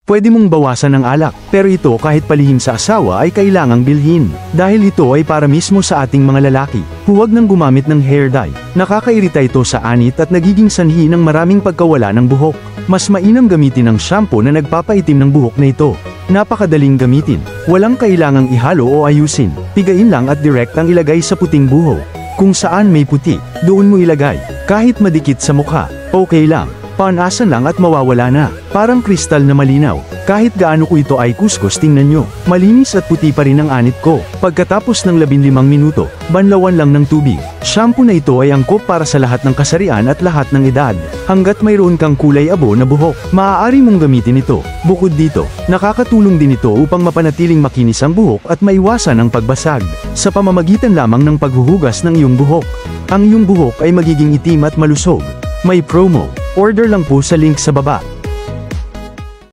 Pwede mong bawasan ang alak, pero ito kahit palihim sa asawa ay kailangang bilhin. Dahil ito ay para mismo sa ating mga lalaki. Huwag nang gumamit ng hair dye. Nakakairita ito sa anit at nagiging sanhi ng maraming pagkawala ng buhok. Mas mainam gamitin ang shampoo na nagpapaitim ng buhok na ito. Napakadaling gamitin. Walang kailangang ihalo o ayusin. Pigain lang at direct ang ilagay sa puting buhok. Kung saan may puti, doon mo ilagay. Kahit madikit sa mukha, okay lang. Panasan lang at mawawala na. Parang kristal na malinaw. Kahit gaano ko ito ay kuskus, tingnan nyo. Malinis at puti pa rin ang anit ko. Pagkatapos ng 15 minuto, banlawan lang ng tubig. Shampoo na ito ay angkop para sa lahat ng kasarian at lahat ng edad. Hanggat mayroon kang kulay abo na buhok, maaari mong gamitin ito. Bukod dito, nakakatulong din ito upang mapanatiling makinis ang buhok at maiwasan ang pagbasag. Sa pamamagitan lamang ng paghuhugas ng iyong buhok, ang iyong buhok ay magiging itim at malusog. May promo. Order lang po sa link sa baba.